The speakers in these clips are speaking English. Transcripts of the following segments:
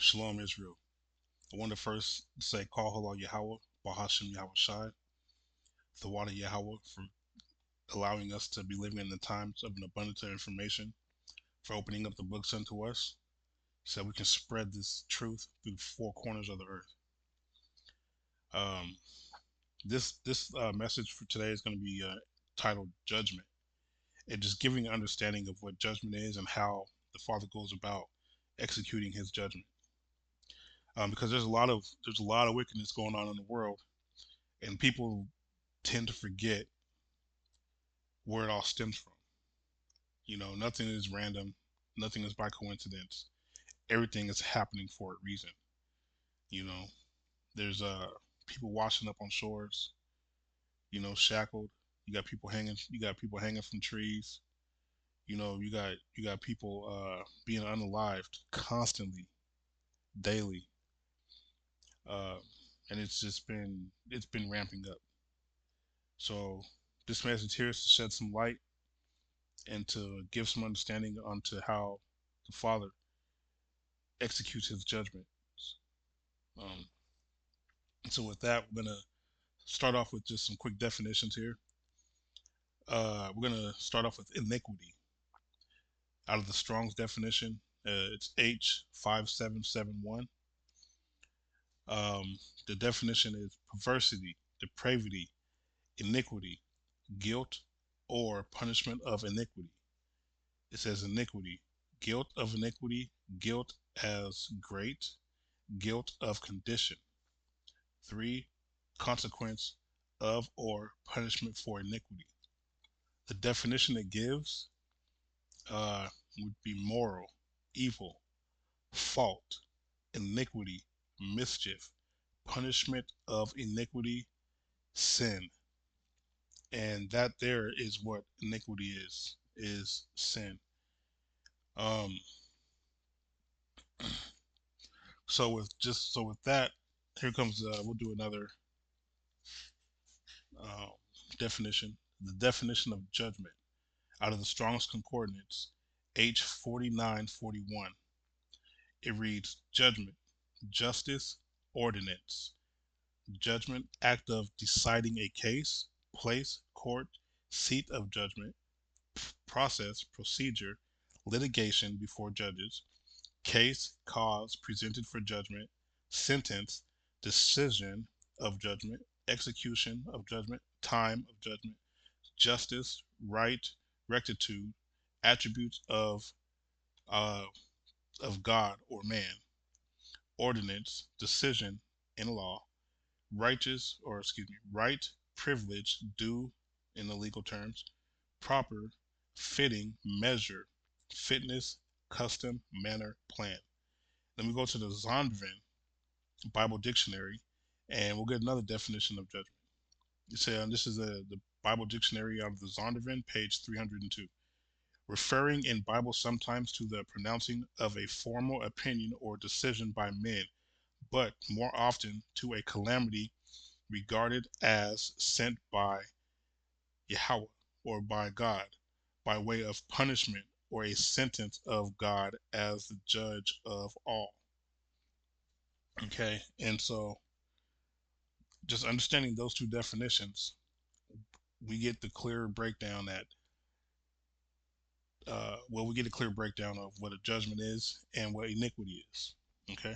Shalom Israel. I want to first say Call Halal Yahweh, Bahashim Yahweh Shai, the water Yahweh, for allowing us to be living in the times of an abundance of information, for opening up the books unto us, so that we can spread this truth through the four corners of the earth. Um, this message for today is going to be titled Judgment, and just giving an understanding of what judgment is and how the Father goes about executing His judgment. Because there's a lot of wickedness going on in the world, and people tend to forget where it all stems from. Nothing is random, nothing is by coincidence. Everything is happening for a reason. You know, there's people washing up on shores, shackled. You got people hanging from trees. You got people being unalived constantly, daily. Uh, and it's been ramping up. So this message here is to shed some light and to give some understanding onto how the Father executes His judgment. Um, so with that, we're gonna start off with just some quick definitions here. We're gonna start off with iniquity. Out of the Strong's definition, it's H5771. The definition is perversity, depravity, iniquity, guilt, or punishment of iniquity. It says iniquity, guilt of iniquity, guilt as great, guilt of condition. 3. Consequence of or punishment for iniquity. The definition it gives uh, would be moral, evil, fault, iniquity, mischief, punishment of iniquity, sin. And that there is what iniquity is sin. Um, so with that, here comes we'll do another uh, definition. The definition of judgment out of the Strong's Concordance, H4941. It reads judgment, justice, ordinance. Judgment, act of deciding a case, place, court, seat of judgment, process, procedure, litigation before judges, case, cause presented for judgment, sentence, decision of judgment, execution of judgment, time of judgment, justice, right, rectitude, attributes uh, of God or man, ordinance, decision in law, right, privilege, due in the legal terms, proper, fitting, measure, fitness, custom, manner, plan. Then we go to the Zondervan Bible Dictionary, and we'll get another definition of judgment. This is the Bible Dictionary out of the Zondervan, page 302. Referring in Bible sometimes to the pronouncing of a formal opinion or decision by men, but more often to a calamity regarded as sent by Yahweh or by God, by way of punishment or a sentence of God as the judge of all. Okay, and so just understanding those two definitions, we get the clear breakdown we get a clear breakdown of what a judgment is and what iniquity is. Okay,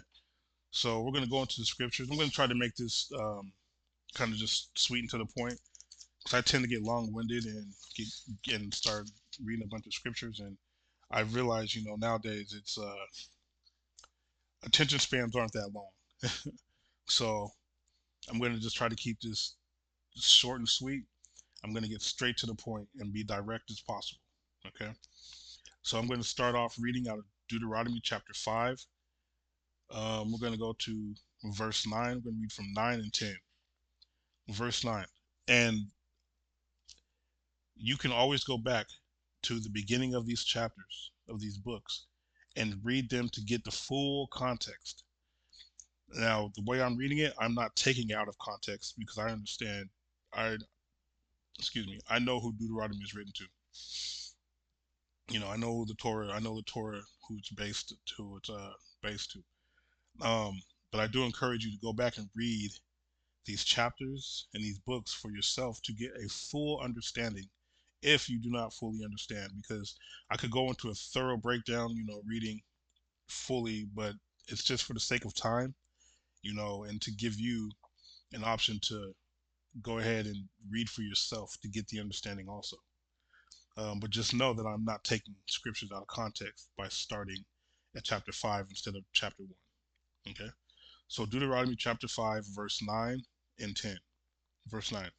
so we're going to go into the scriptures. I'm going to try to make this kind of just sweet and to the point, because I tend to get long-winded and start reading a bunch of scriptures, and I realize, nowadays it's attention spans aren't that long. So I'm going to just try to keep this short and sweet. I'm going to get straight to the point and be direct as possible. Okay. So I'm going to start off reading out of Deuteronomy chapter 5. We're going to go to verse 9. We're going to read from 9 and 10. Verse 9. And you can always go back to the beginning of these chapters, of these books, and read them to get the full context. Now, the way I'm reading it, I'm not taking it out of context, because I understand, I, I know who Deuteronomy is written to. I know the Torah, who it's based to, Um, but I do encourage you to go back and read these chapters and these books for yourself to get a full understanding if you do not fully understand, because I could go into a thorough breakdown, reading fully, but it's just for the sake of time, and to give you an option to go ahead and read for yourself to get the understanding also. But just know that I'm not taking scriptures out of context by starting at chapter 5 instead of chapter 1. Okay? So Deuteronomy chapter 5, verse 9 and 10. Verse 9.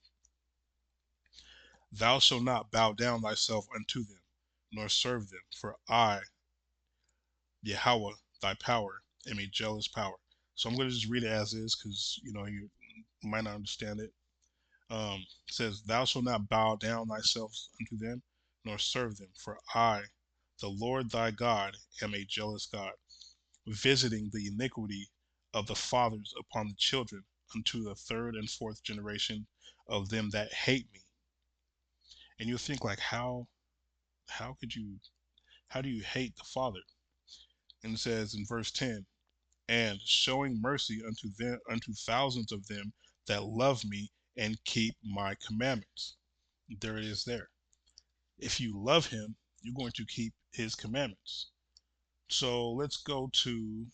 Thou shalt not bow down thyself unto them, nor serve them, for I, Yahweh, thy power, am a jealous power. So I'm going to just read it as is because, you might not understand it. It says, Thou shalt not bow down thyself unto them, nor serve them, for I, the Lord thy God, am a jealous God, visiting the iniquity of the fathers upon the children unto the third and fourth generation of them that hate me. And you think like, how could you, how do you hate the Father? And it says in verse 10, and showing mercy unto them, unto thousands of them that love me and keep my commandments. There it is there. If you love him, you're going to keep his commandments. So let's go to,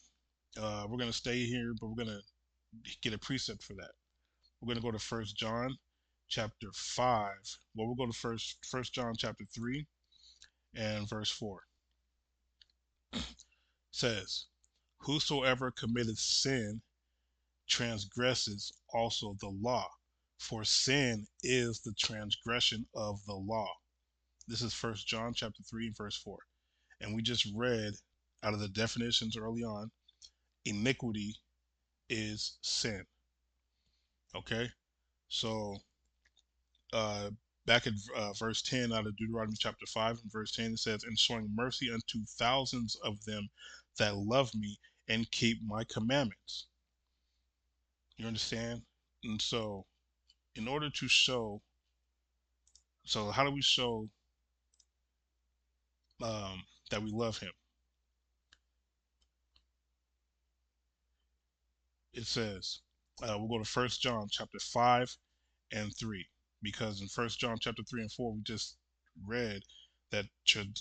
we're going to stay here, but we're going to get a precept for that. We're going to go to First John chapter 5. Well, we'll go to First John chapter 3 and verse 4. It says, whosoever committeth sin transgresses also the law, for sin is the transgression of the law. This is First John chapter 3 verse 4. And we just read out of the definitions early on, iniquity is sin. Okay? So uh back at verse 10 out of Deuteronomy chapter 5 and verse 10, it says, and showing mercy unto thousands of them that love me and keep my commandments. You understand? And so in order to show, so how do we show that we love him? It says, we'll go to First John chapter 5 and 3, because in First John chapter 3 and 4 we just read that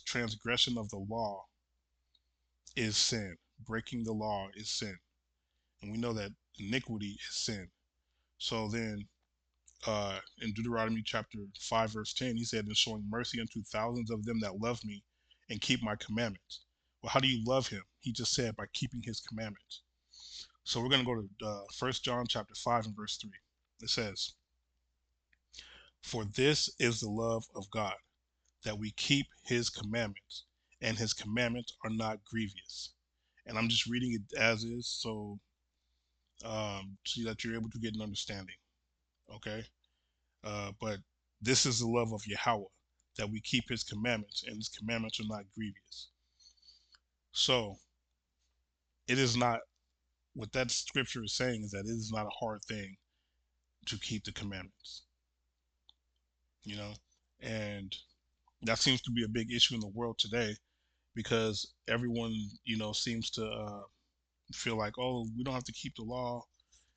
transgression of the law is sin. Breaking the law is sin, and we know that iniquity is sin. So then, in Deuteronomy chapter 5 verse 10, he said, and showing mercy unto thousands of them that love me and keep my commandments. Well, how do you love him? He just said by keeping his commandments. So we're going to go to 1 John chapter 5 and verse 3. It says, for this is the love of God, that we keep his commandments, and his commandments are not grievous. And I'm just reading it as is, so that you're able to get an understanding. Okay? But this is the love of Yahweh, that we keep his commandments, and his commandments are not grievous. So it is not, what that scripture is saying is that it is not a hard thing to keep the commandments, you know? And that seems to be a big issue in the world today, because everyone, seems to feel like, oh, we don't have to keep the law,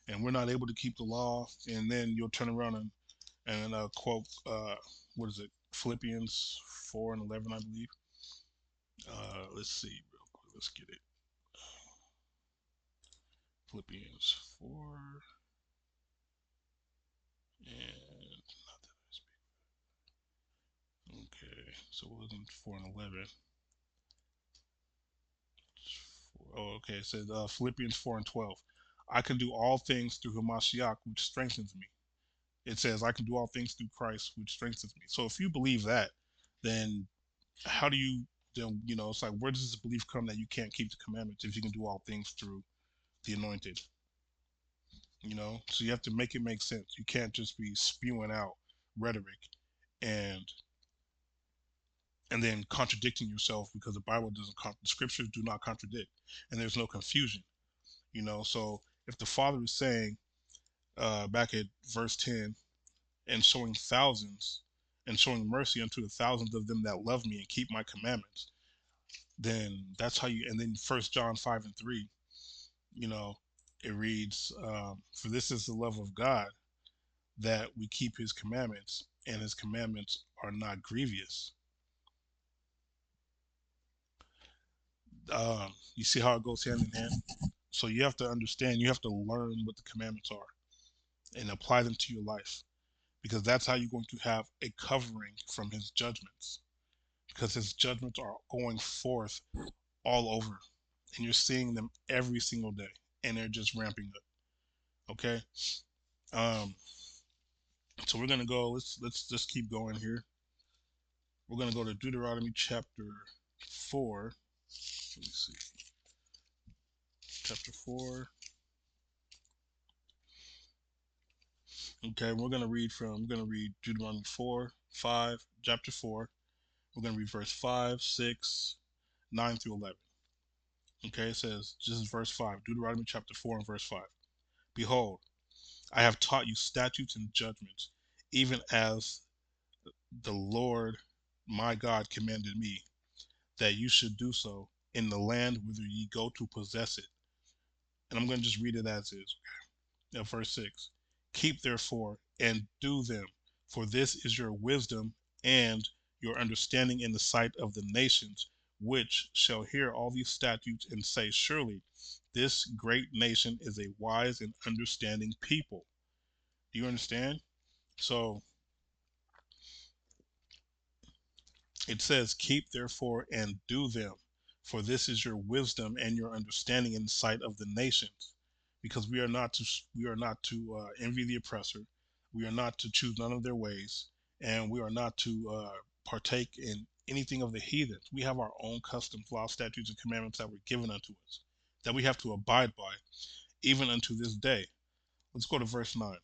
and we're not able to keep the law. And then you'll turn around and quote, what is it, Philippians 4 and 11, I believe. Let's see real quick. Let's get it. Philippians 4 and okay, so it wasn't 4 and 11. Oh, okay. It says Philippians 4 and 12. I can do all things through Hamashiach, which strengthens me. It says, I can do all things through Christ, which strengthens me. So if you believe that, then how do you, then, it's like, where does this belief come that you can't keep the commandments if you can do all things through the anointed? So you have to make it make sense. You can't just be spewing out rhetoric and and then contradicting yourself, because the Bible doesn't, the scriptures do not contradict, and there's no confusion. So if the Father is saying, back at verse 10, and showing thousands and showing mercy unto the thousands of them that love me and keep my commandments, then that's how you, and then First John 5 and 3, You know, it reads, "For this is the love of God, that we keep His commandments, and His commandments are not grievous." You see how it goes hand in hand. So you have to understand. You have to learn what the commandments are and apply them to your life, because that's how you're going to have a covering from His judgments. Because His judgments are going forth all over, and you're seeing them every single day, and they're just ramping up. Okay. Um, so we're gonna go. Let's just keep going here. We're gonna go to Deuteronomy chapter 4. Let me see, chapter 4. Okay, we're gonna read Deuteronomy 4, 5, chapter 4. We're gonna read verse 5, 6, 9 through 11. Okay, it says, this is verse 5, Deuteronomy chapter 4 and verse 5. Behold, I have taught you statutes and judgments, even as the Lord my God commanded me, that you should do so in the land whither ye go to possess it. And I'm going to just read it as is. Now, verse 6. Keep therefore and do them, for this is your wisdom and your understanding in the sight of the nations, which shall hear all these statutes and say, surely this great nation is a wise and understanding people. Do you understand? So it says, keep therefore and do them, for this is your wisdom and your understanding in the sight of the nations. Because we are not to envy the oppressor, we are not to choose none of their ways, and we are not to partake in anything of the heathen. We have our own customs, laws, statutes, and commandments that were given unto us, that we have to abide by, even unto this day. Let's go to verse 9.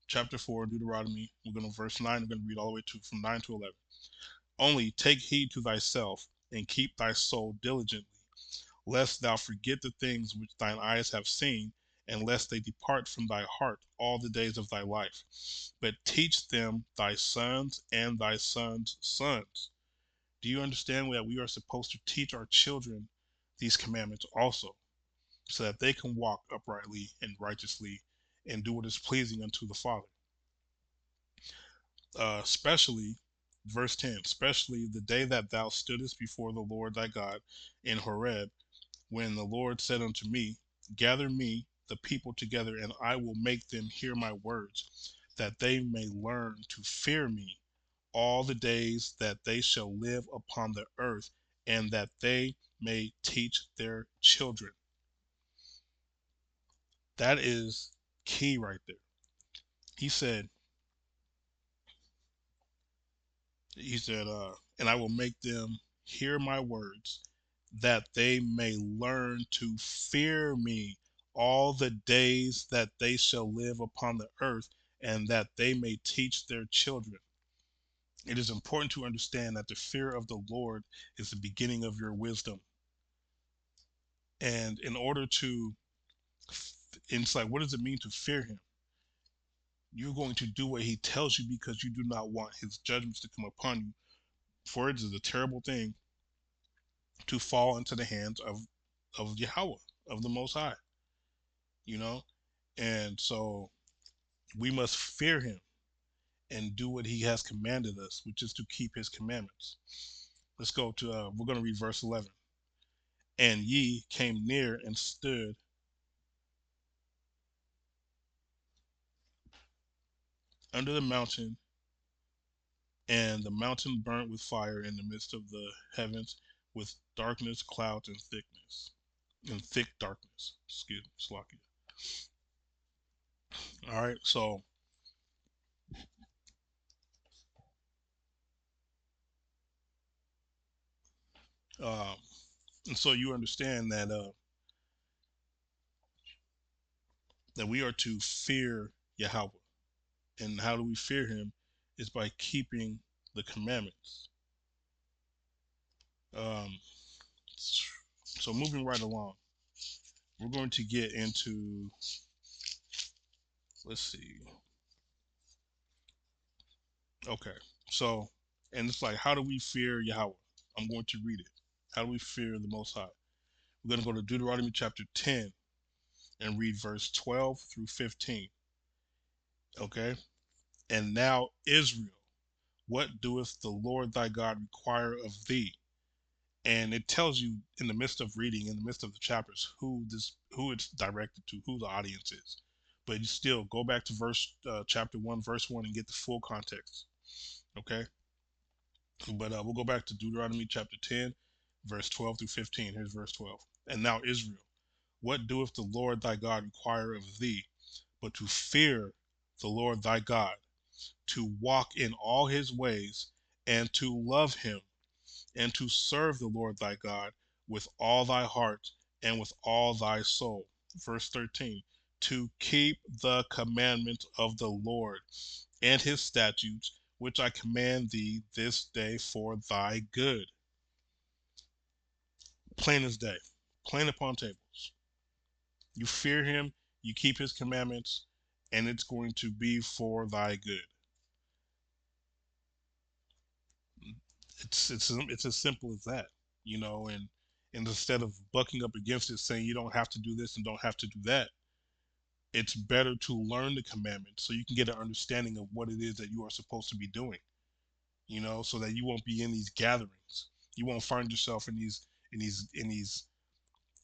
Chapter 4, Deuteronomy. We're going to verse 9. We're going to read all the way to from 9 to 11. Only take heed to thyself, and keep thy soul diligently, lest thou forget the things which thine eyes have seen, and lest they depart from thy heart all the days of thy life. But teach them thy sons and thy sons' sons. Do you understand that we are supposed to teach our children these commandments also, so that they can walk uprightly and righteously and do what is pleasing unto the Father? Especially, verse 10, especially the day that thou stoodest before the Lord thy God in Horeb, when the Lord said unto me, gather me the people together, and I will make them hear my words, that they may learn to fear me all the days that they shall live upon the earth, and that they may teach their children. That is key right there. He said, and I will make them hear my words, that they may learn to fear me all the days that they shall live upon the earth, and that they may teach their children. It is important to understand that the fear of the Lord is the beginning of your wisdom. And in order to, it's like, what does it mean to fear him? You're going to do what he tells you because you do not want his judgments to come upon you. For it is a terrible thing to fall into the hands of Yahweh, of the Most High, you know? And so we must fear him and do what he has commanded us, which is to keep his commandments. Let's go to, we're going to read verse 11. And ye came near and stood under the mountain, and the mountain burnt with fire in the midst of the heavens, with darkness, clouds, and thickness, and thick darkness. Excuse me, Slakia. All right, so um, and so you understand that we are to fear Yahweh, and how do we fear Him? Is by keeping the commandments. Um, so moving right along, we're going to get into, let's see. Okay, so, and it's like, how do we fear Yahweh? I'm going to read it. How do we fear the Most High? We're going to go to Deuteronomy chapter 10 and read verse 12 through 15. Okay? And now, Israel, what doeth the Lord thy God require of thee? And it tells you in the midst of reading, in the midst of the chapters, who it's directed to, who the audience is. But you still go back to chapter 1, verse 1, and get the full context. Okay? But we'll go back to Deuteronomy chapter 10, verse 12 through 15. Here's verse 12. And now, Israel, what doeth the Lord thy God require of thee, but to fear the Lord thy God, to walk in all his ways, and to love him, and to serve the Lord thy God with all thy heart and with all thy soul. Verse 13, to keep the commandment of the Lord and his statutes, which I command thee this day for thy good. Plain as day, plain upon tables. You fear him, you keep his commandments, and it's going to be for thy good. It's as simple as that, and instead of bucking up against it, saying you don't have to do this and don't have to do that, it's better to learn the commandments so you can get an understanding of what it is that you are supposed to be doing. So that you won't be in these gatherings. You won't find yourself in these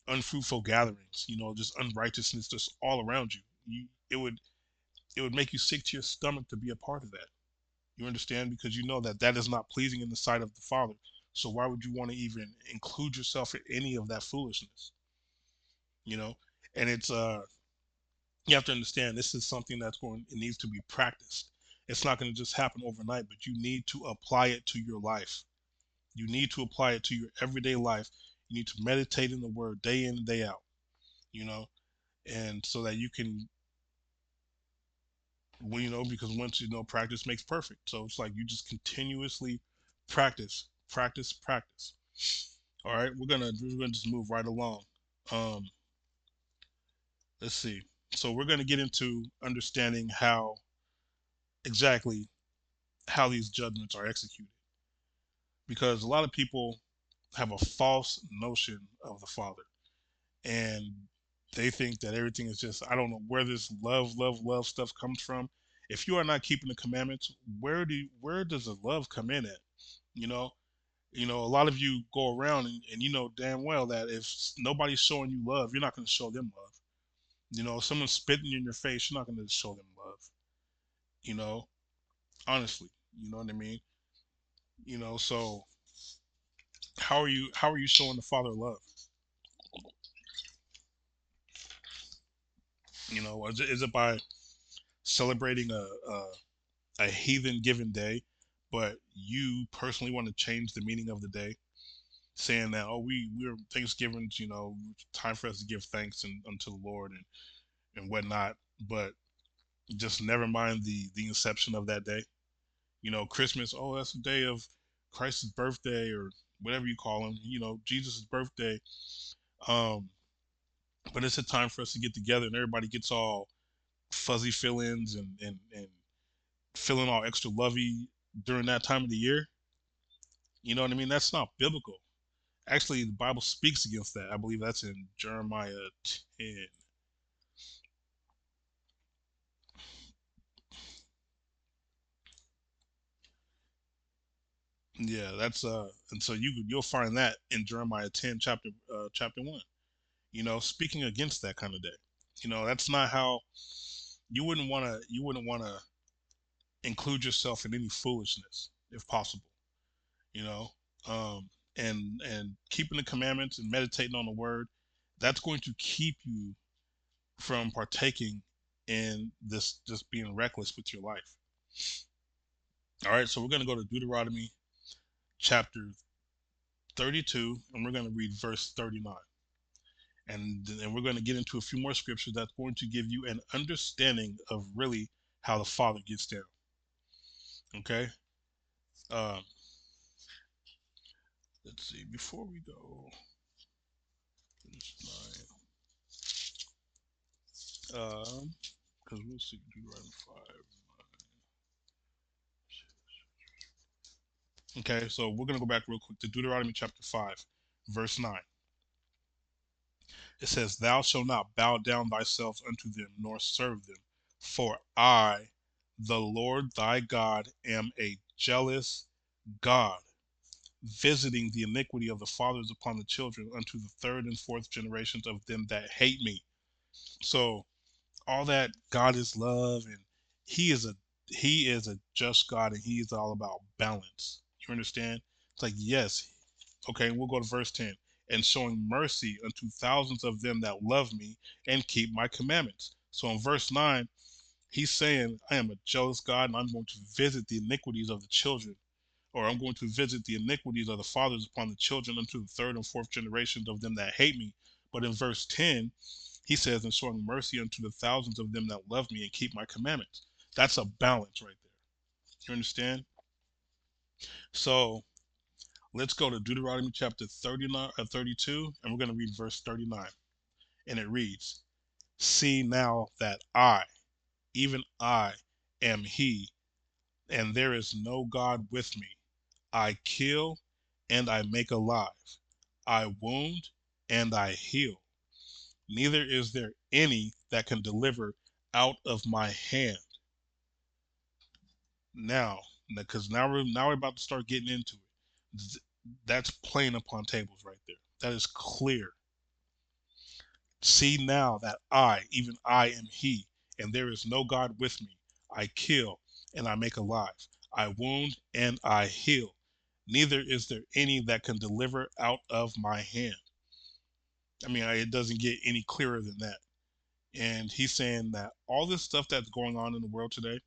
unfruitful gatherings. Just unrighteousness just all around you. It would make you sick to your stomach to be a part of that. You understand? Because you know that that is not pleasing in the sight of the Father. So why would you want to even include yourself in any of that foolishness? You know, and it's you have to understand this is something it needs to be practiced. It's not going to just happen overnight, but you need to apply it to your life. You need to apply it to your everyday life. You need to meditate in the Word day in and day out. You know, and so that you can, well, because once practice makes perfect. So it's like you just continuously practice, practice, practice. All right, we're gonna just move right along. Um, let's see. So we're gonna get into understanding exactly how these judgments are executed, because a lot of people have a false notion of the Father, and they think that everything is just, I don't know where this love stuff comes from. If you are not keeping the commandments, where does the love come in at? You know, a lot of you go around and you know damn well that if nobody's showing you love, you're not going to show them love. If someone's spitting in your face, you're not going to show them love. You know, honestly, you know what I mean. So how are you showing the Father love? Is it by celebrating a heathen given day, but you personally want to change the meaning of the day, saying that, oh, we're Thanksgiving's, time for us to give thanks unto the Lord and whatnot, but just never mind the inception of that day. Christmas, oh, that's the day of Christ's birthday or whatever you call him, Jesus' birthday. Um, but it's a time for us to get together and everybody gets all fuzzy feelings and feeling all extra lovey during that time of the year. You know what I mean? That's not biblical. Actually, the Bible speaks against that. I believe that's in Jeremiah 10. Yeah, that's and so you'll find that in Jeremiah 10 chapter 1. Speaking against that kind of day. That's not how you wouldn't want to include yourself in any foolishness if possible, you know. Um and keeping the commandments and meditating on the word, that's going to keep you from partaking in this just being reckless with your life. All right, so we're going to go to Deuteronomy chapter 32 and we're going to read verse 39. And we're going to get into a few more scriptures that's going to give you an understanding of really how the Father gets down. Okay. Um, let's see. Before we go, because we'll see Deuteronomy 5. Okay, so we're gonna go back real quick to Deuteronomy chapter 5, verse 9. It says, "Thou shalt not bow down thyself unto them, nor serve them. For I, the Lord thy God, am a jealous God, visiting the iniquity of the fathers upon the children unto the third and fourth generations of them that hate me." So all that God is love, and he is a he is a just God, and he is all about balance. You understand? It's like, yes, okay, we'll go to verse 10. "And showing mercy unto thousands of them that love me and keep my commandments." So in verse 9, he's saying, I am a jealous God, and I'm going to visit the iniquities of the children, or I'm going to visit the iniquities of the fathers upon the children unto the third and fourth generations of them that hate me. But in verse 10, he says, "And showing mercy unto the thousands of them that love me and keep my commandments." That's a balance right there. You understand? So let's go to Deuteronomy chapter 39, 32, and we're going to read verse 39. And it reads, "See now that I, even I, am He, and there is no God with me. I kill and I make alive. I wound and I heal. Neither is there any that can deliver out of my hand." Now, because now we're about to start getting into it. That's plain upon tables right there. That is clear. "See now that I, even I, am He, and there is no God with me. I kill and I make alive. I wound and I heal. Neither is there any that can deliver out of my hand." I mean, it doesn't get any clearer than that. And he's saying that all this stuff that's going on in the world today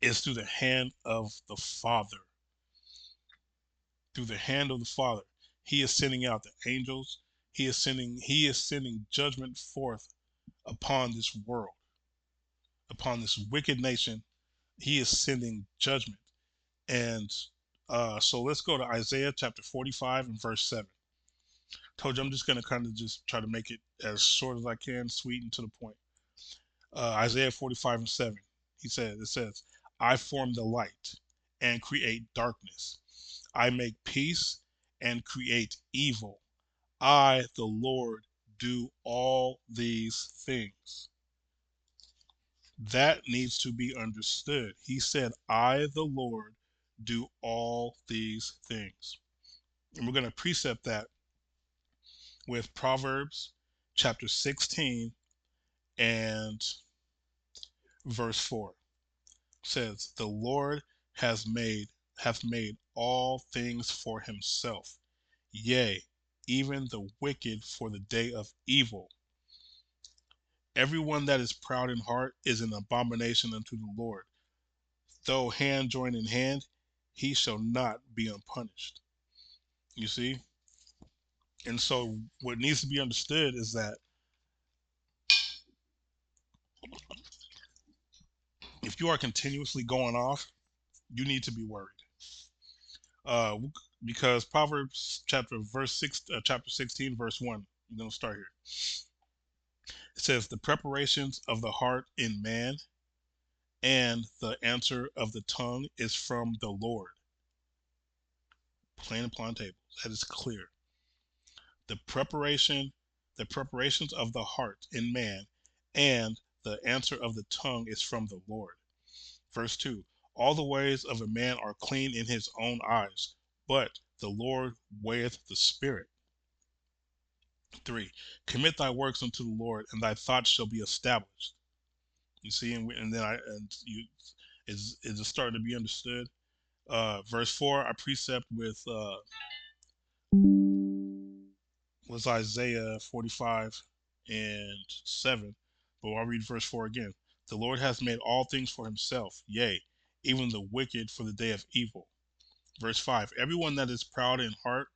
is through the hand of the Father. Through the hand of the Father. He is sending out the angels. He is sending judgment forth upon this world, upon this wicked nation. He is sending judgment. And so let's go to Isaiah chapter 45 and verse 7. Told you I'm just going to kind of just try to make it as short as I can, sweet and to the point. Isaiah 45 and 7. It says, "I form the light and create darkness. I make peace and create evil. I, the Lord, do all these things." That needs to be understood. He said, "I, the Lord, do all these things." And we're going to precept that with Proverbs chapter 16 and verse 4. It says, "The Lord has made hath made all things for himself, yea, even the wicked for the day of evil. Everyone that is proud in heart is an abomination unto the Lord. Though hand join in hand, he shall not be unpunished." You see? And so what needs to be understood is that if you are continuously going off, you need to be worried. Uh, because Proverbs chapter 16, verse 1, I'm going to start here. It says, "The preparations of the heart in man and the answer of the tongue is from the Lord." Plain upon table. That is clear. The preparation, the preparations of the heart in man and the answer of the tongue is from the Lord. Verse 2, "All the ways of a man are clean in his own eyes, but the Lord weigheth the spirit." 3, "Commit thy works unto the Lord, and thy thoughts shall be established." You see, and then is it starting to be understood? Verse 4, I precept with was Isaiah 45 and 7. But I'll read verse 4 again. "The Lord hath made all things for himself, yea, even the wicked for the day of evil." Verse 5, "Everyone that is proud in heart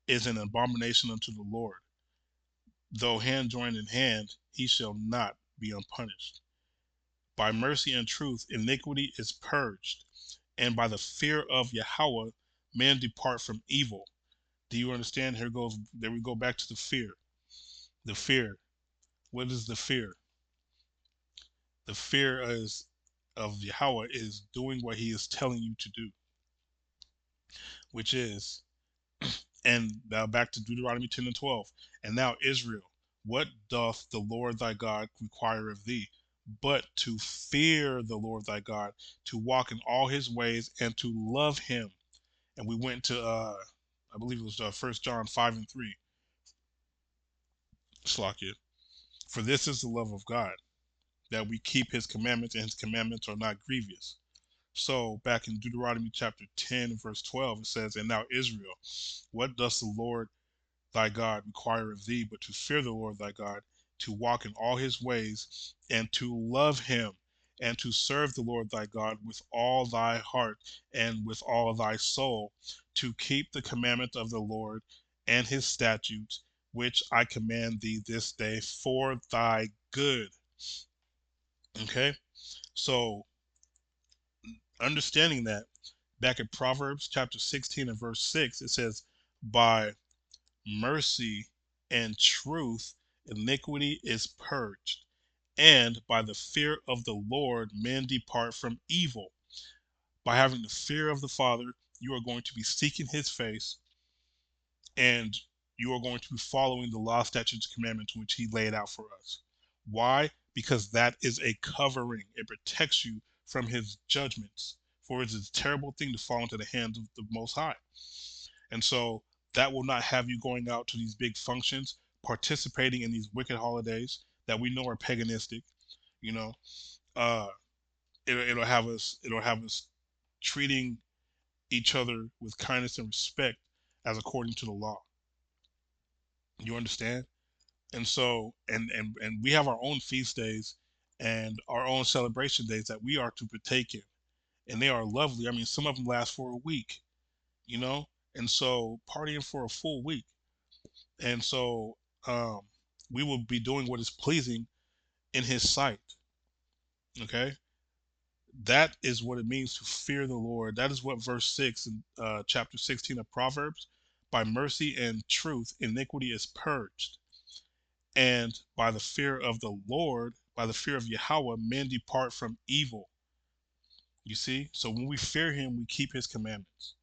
is an abomination unto the Lord. Though hand join in hand, he shall not be unpunished. By mercy and truth, iniquity is purged, and by the fear of Yahweh, men depart from evil." Do you understand? There we go back to the fear. The fear. What is the fear? The fear of Yahweh is doing what he is telling you to do, which is And now back to Deuteronomy 10 and 12. And now, Israel, what doth the Lord thy God require of thee? But to fear the Lord thy God, to walk in all his ways, and to love him. And we went to, I believe it was 1 John 5 and 3. Slakia. For this is the love of God, that we keep his commandments, and his commandments are not grievous. So back in Deuteronomy chapter 10, verse 12, it says, And now, Israel, what does the Lord thy God require of thee, but to fear the Lord thy God, to walk in all his ways, and to love him, and to serve the Lord thy God with all thy heart and with all thy soul, to keep the commandment of the Lord and his statutes, which I command thee this day for thy good. Okay? So, understanding that, back in Proverbs chapter 16 and verse 6, it says, By mercy and truth iniquity is purged, and by the fear of the Lord men depart from evil. By having the fear of the Father, you are going to be seeking his face, and you are going to be following the law, statutes, and commandments which he laid out for us. Why? Because that is a covering. It protects you from his judgments. For it is a terrible thing to fall into the hands of the Most High. And so that will not have you going out to these big functions, participating in these wicked holidays that we know are paganistic. You know, uh, it'll have us treating each other with kindness and respect as according to the law. You understand? And so, and we have our own feast days and our own celebration days that we are to partake in, and they are lovely. I mean, some of them last for a week. You know, and so partying for a full week. And so um, we will be doing what is pleasing in his sight. Okay, that is what it means to fear the Lord. That is what verse 6 in chapter 16 of Proverbs: by mercy and truth iniquity is purged, and by the fear of the Lord, by the fear of Yahweh, men depart from evil. You see, so when we fear him, we keep his commandments.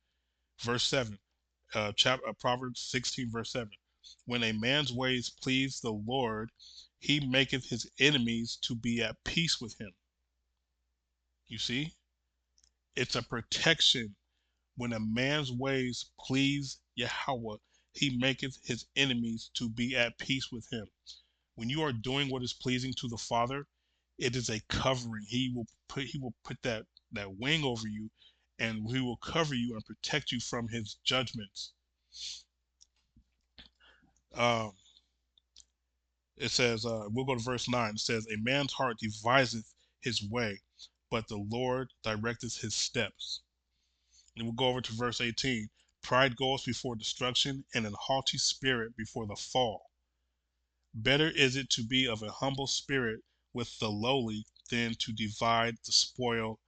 Verse 7, Proverbs 16, verse 7. When a man's ways please the Lord, he maketh his enemies to be at peace with him. You see, it's a protection. When a man's ways please Yahweh, he maketh his enemies to be at peace with him. When you are doing what is pleasing to the Father, it is a covering. He will put that wing over you, and he will cover you and protect you from his judgments. Um, it says, we'll go to verse 9. It says, A man's heart deviseth his way, but the Lord directeth his steps. And we'll go over to verse 18. Pride goes before destruction, and an haughty spirit before the fall. Better is it to be of a humble spirit with the lowly than to divide the spoil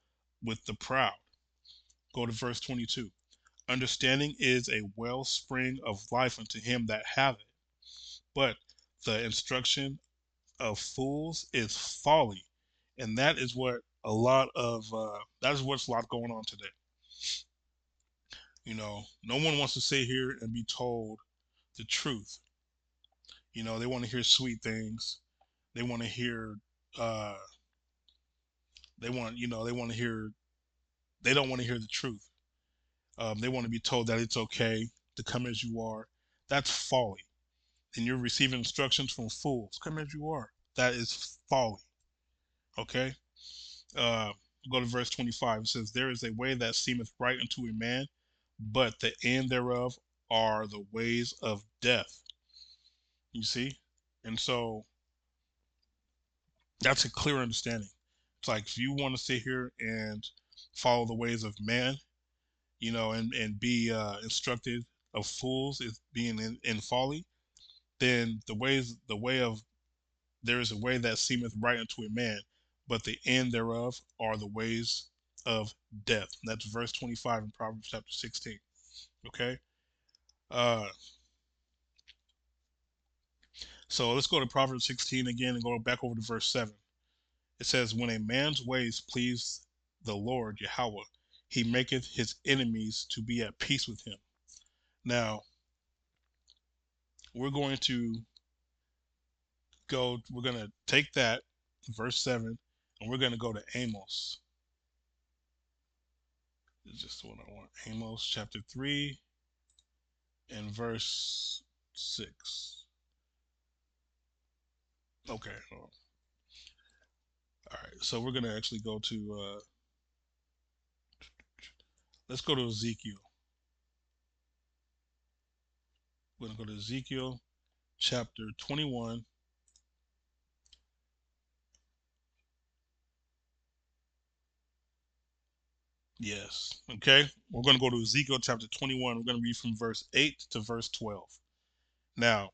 with the proud. Go to verse 22. Understanding is a wellspring of life unto him that hath it, but the instruction of fools is folly, and that is what that is what's a lot going on today. You know, no one wants to sit here and be told the truth. You know, they want to hear sweet things. They want to hear. Uh, they want to hear. They don't want to hear the truth. They want to be told that it's okay to come as you are. That's folly, and you're receiving instructions from fools. Come as you are. That is folly. Okay. uh, Go to verse 25. It says, There is a way that seemeth right unto a man, but the end thereof are the ways of death. You see? And so that's a clear understanding. It's like if you want to sit here and follow the ways of man, you know, and be instructed of fools is being in folly, then the way of there is a way that seemeth right unto a man, but the end thereof are the ways of death. And that's verse 25 in Proverbs chapter 16. Okay? Uh, so let's go to Proverbs 16 again and go back over to verse 7. It says, When a man's ways please the Lord, Yahweh, he maketh his enemies to be at peace with him. Now, we're going to we're going to take that, verse 7, and we're going to go to Amos. It's just what I want. Amos chapter 3 and verse 6. Okay. All right. So we're going to actually go to, let's go to Ezekiel. We're going to go to Ezekiel chapter 21. Yes. Okay. We're going to go to Ezekiel chapter 21. We're going to read from verse 8 to verse 12. Now,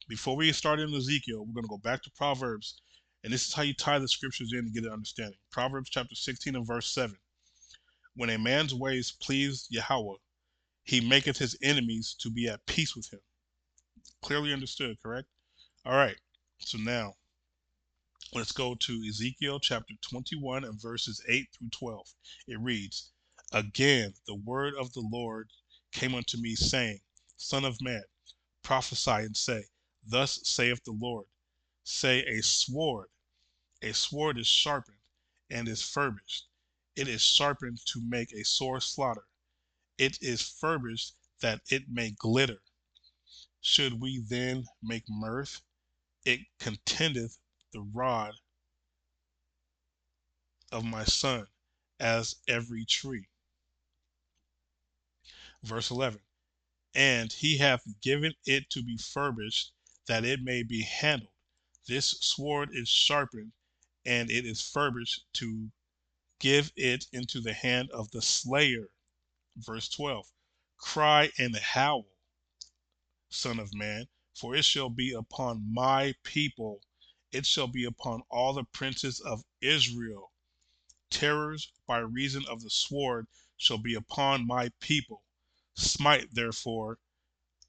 before we start in Ezekiel, we're going to go back to Proverbs. And this is how you tie the scriptures in to get an understanding. Proverbs chapter 16 and verse 7. When a man's ways please Yahweh, he maketh his enemies to be at peace with him. Clearly understood, correct? All right. So now, let's go to Ezekiel chapter 21 and verses 8 through 12. It reads, Again, the word of the Lord came unto me, saying, Son of man, prophesy and say, Thus saith the Lord, say a sword is sharpened and is furbished. It is sharpened to make a sore slaughter. It is furbished that it may glitter. Should we then make mirth? It contendeth the rod of my son as every tree. Verse 11. And he hath given it to be furbished, that it may be handled. This sword is sharpened, and it is furbished to give it into the hand of the slayer. Verse 12. Cry and howl, Son of man, for it shall be upon my people, it shall be upon all the princes of Israel. Terrors by reason of the sword shall be upon my people. Smite therefore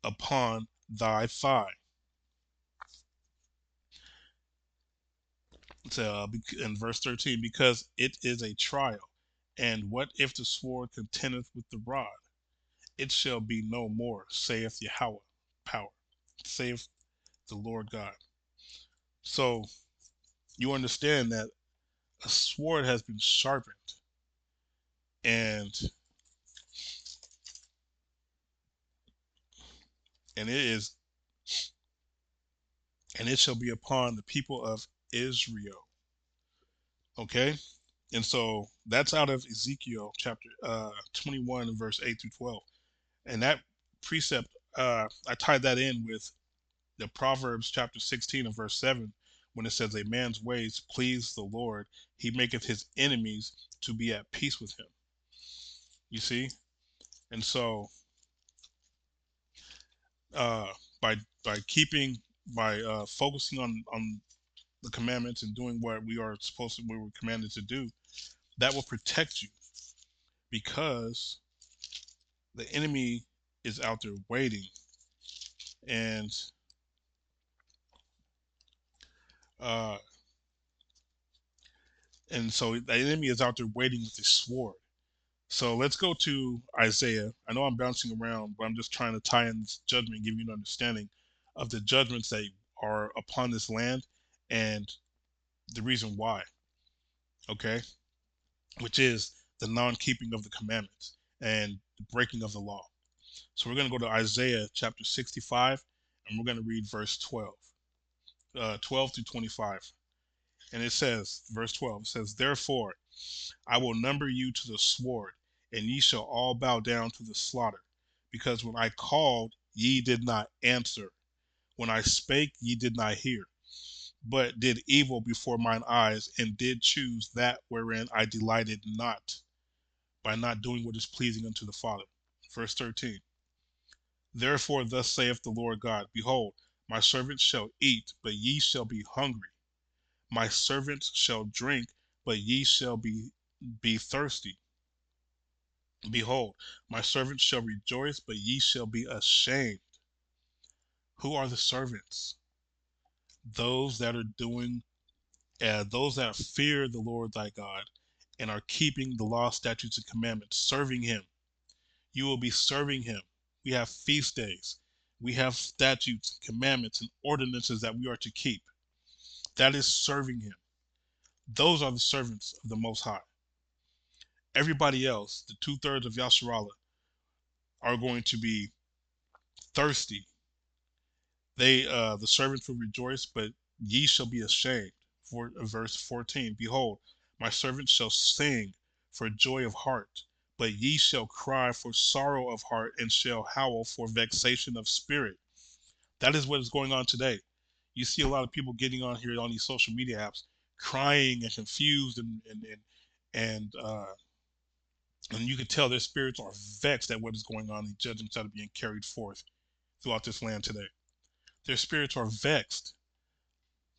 upon thy thigh. So, in verse 13, because it is a trial. And what if the sword contendeth with the rod? It shall be no more, saith Yahweh, power, saith the Lord God. So you understand that a sword has been sharpened, and it is, and it shall be upon the people of Israel. Okay, and so that's out of Ezekiel chapter 21, verse 8 through 12, and that precept, I tied that in with the Proverbs chapter 16 and verse 7, when it says, A man's ways please the Lord, he maketh his enemies to be at peace with him. You see? And so uh, by keeping, by focusing on the commandments and doing what we are supposed to, we were commanded to do, that will protect you, because the enemy is out there waiting, and uh, so the enemy is out there waiting with his sword. So let's go to Isaiah. I know I'm bouncing around, but I'm just trying to tie in this judgment, give you an understanding of the judgments that are upon this land and the reason why. Okay, which is the non-keeping of the commandments and the breaking of the law. So we're going to go to Isaiah chapter 65, and we're going to read verse 12, 12 through 25. And it says, verse 12, it says, Therefore I will number you to the sword, and ye shall all bow down to the slaughter. Because when I called, ye did not answer. When I spake, ye did not hear, but did evil before mine eyes, and did choose that wherein I delighted not, by not doing what is pleasing unto the Father. Verse 13. Therefore thus saith the Lord God, Behold, my servants shall eat, but ye shall be hungry. My servants shall drink, but ye shall be thirsty. Behold, my servants shall rejoice, but ye shall be ashamed. Who are the servants? Those that are doing, those that fear the Lord thy God, and are keeping the law, statutes, and commandments, serving him. You will be serving him. We have feast days. We have statutes, commandments, and ordinances that we are to keep. That is serving him. Those are the servants of the Most High. Everybody else, the 2/3 of Yasharallah, are going to be thirsty. The servants will rejoice, but ye shall be ashamed. For verse 14, behold, my servants shall sing for joy of heart, but ye shall cry for sorrow of heart, and shall howl for vexation of spirit. That is what is going on today. You see a lot of people getting on here on these social media apps, crying and confused, and you can tell their spirits are vexed at what is going on. The judgments that are being carried forth throughout this land today. Their spirits are vexed.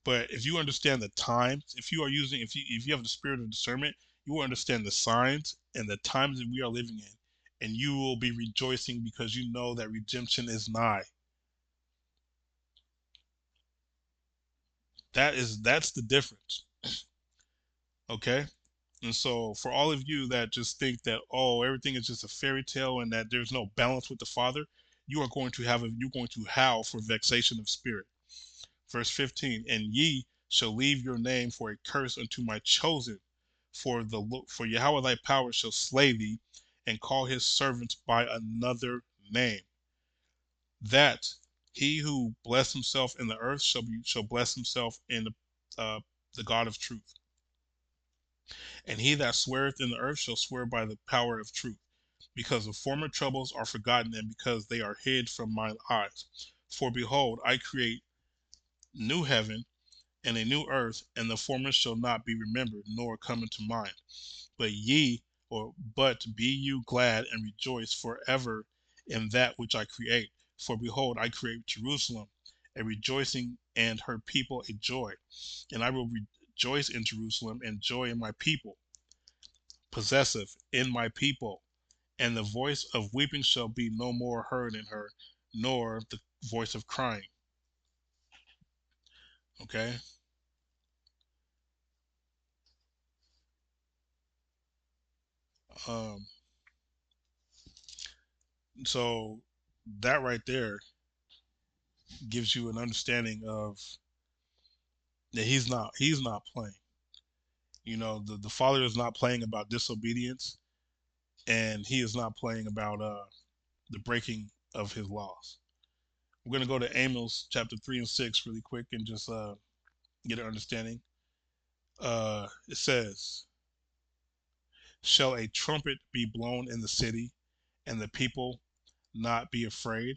But if you understand the times, if you have the spirit of discernment, you will understand the signs and the times that we are living in, and you will be rejoicing because you know that redemption is nigh. That's the difference. Okay? And so for all of you that just think that, oh, everything is just a fairy tale and that there's no balance with the Father, you're going to howl for vexation of spirit. Verse 15, and ye shall leave your name for a curse unto my chosen, for Yahweh thy power shall slay thee, and call his servants by another name. That he who bless himself in the earth shall bless himself in the God of truth. And he that sweareth in the earth shall swear by the power of truth, because the former troubles are forgotten, and because they are hid from mine eyes. For behold, I create new heaven and a new earth, and the former shall not be remembered, nor come into mind. But be you glad and rejoice forever in that which I create. For behold, I create Jerusalem a rejoicing, and her people a joy. And I will rejoice in Jerusalem, and joy in my people, possessive in my people. And the voice of weeping shall be no more heard in her, nor the voice of crying. Okay? Um, so that right there gives you an understanding of that he's not playing. The Father is not playing about disobedience, and he is not playing about the breaking of his laws. We're going to go to Amos chapter 3 and 6 really quick and just get an understanding. It says, shall a trumpet be blown in the city, and the people not be afraid?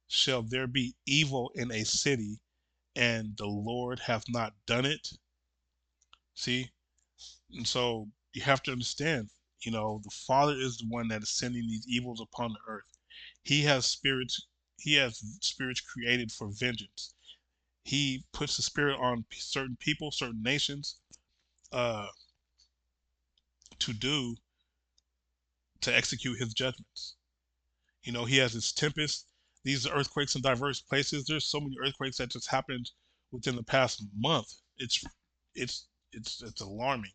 Shall there be evil in a city, and the Lord hath not done it? See? And so you have to understand, the Father is the one that is sending these evils upon the earth. He has spirits, he has spirits created for vengeance. He puts the spirit on certain people, certain nations, uh, to do to execute his judgments. He has his tempest, these earthquakes in diverse places. There's so many earthquakes that just happened within the past month. It's alarming,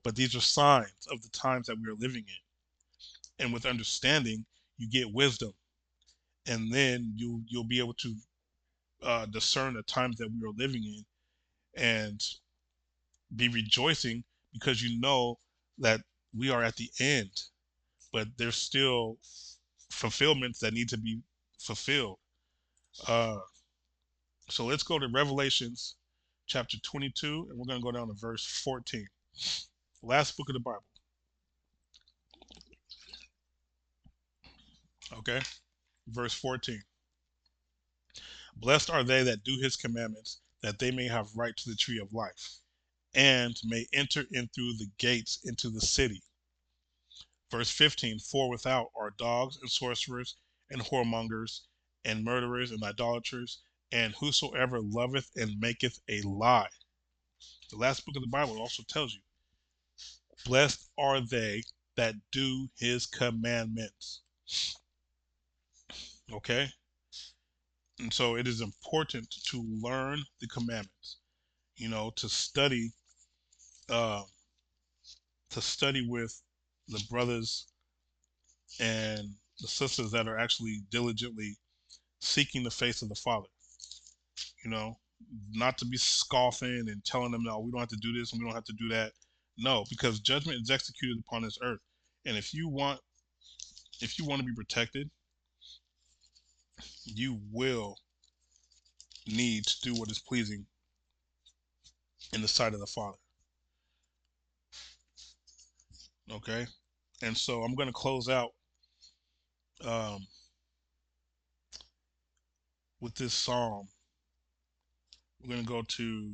but these are signs of the times that we are living in. And with understanding, you get wisdom, and then you'll be able to discern the times that we are living in, and be rejoicing because you know that we are at the end, but there's still fulfillments that need to be fulfilled. Uh, so let's go to Revelations chapter 22, and we're going to go down to verse 14. Last book of the Bible. Okay? Verse 14. Blessed are they that do his commandments, that they may have right to the tree of life, and may enter in through the gates into the city. Verse 15, for without are dogs and sorcerers and whoremongers and murderers and idolaters, and whosoever loveth and maketh a lie. The last book of the Bible also tells you, blessed are they that do his commandments. Okay? And so it is important to learn the commandments, to study, uh, with the brothers and the sisters that are actually diligently seeking the face of the Father. You know, not to be scoffing and telling them, no, we don't have to do this and we don't have to do that. No, because judgment is executed upon this earth. And if you want to be protected, you will need to do what is pleasing in the sight of the Father. Okay? And so I'm going to close out um, with this psalm. We're going to go to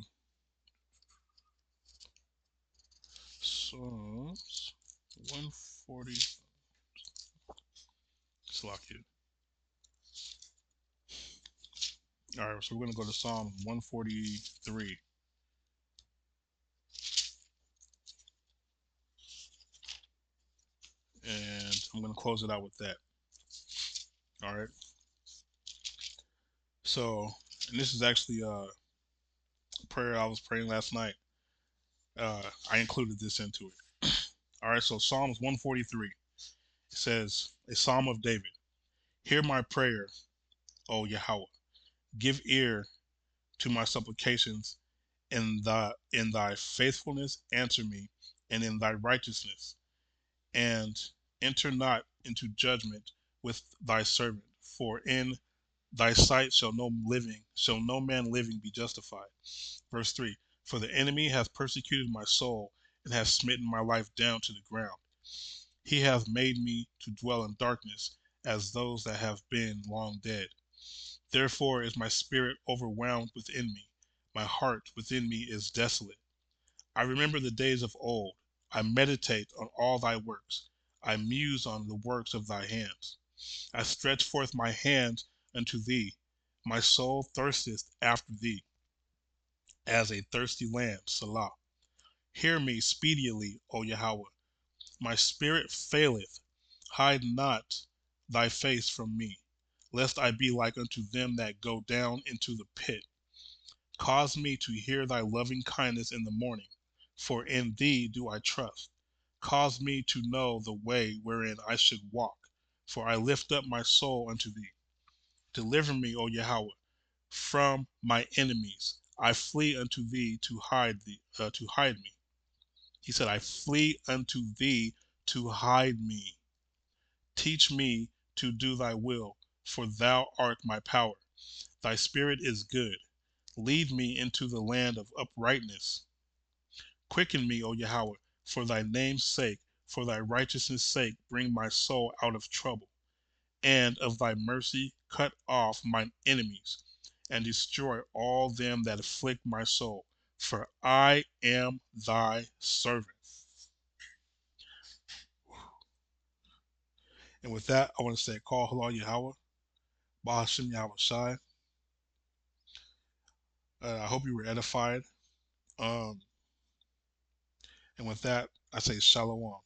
Psalms 140. Slack. All right, so we're going to go to Psalm 143. And I'm going to close it out with that. All right. So, and this is actually a prayer I was praying last night. I included this into it. All right, so Psalms 143. It says, a psalm of David. Hear my prayer, O Yahweh. Give ear to my supplications. In thy faithfulness answer me, and in thy righteousness. And enter not into judgment with thy servant. For in thy sight shall no man living be justified. Verse 3. For the enemy hath persecuted my soul, and hath smitten my life down to the ground. He hath made me to dwell in darkness, as those that have been long dead. Therefore is my spirit overwhelmed within me. My heart within me is desolate. I remember the days of old. I meditate on all thy works. I muse on the works of thy hands. I stretch forth my hands unto thee. My soul thirsteth after thee, as a thirsty land. Selah. Hear me speedily, O Yahweh. My spirit faileth. Hide not thy face from me, lest I be like unto them that go down into the pit. Cause me to hear thy loving kindness in the morning, for in thee do I trust. Cause me to know the way wherein I should walk, for I lift up my soul unto thee. Deliver me, O Yahweh, from my enemies. I flee unto thee to hide me. He said, I flee unto thee to hide me. Teach me to do thy will, for thou art my power. Thy spirit is good. Lead me into the land of uprightness. Quicken me, O Yahweh, for thy name's sake, for thy righteousness' sake, bring my soul out of trouble. And of thy mercy, cut off mine enemies, and destroy all them that afflict my soul. For I am thy servant. And with that, I want to say, Call Halal Yahweh, Bahashim Yahweh Shai. I hope you were edified. Um, and with that, I say Shalom.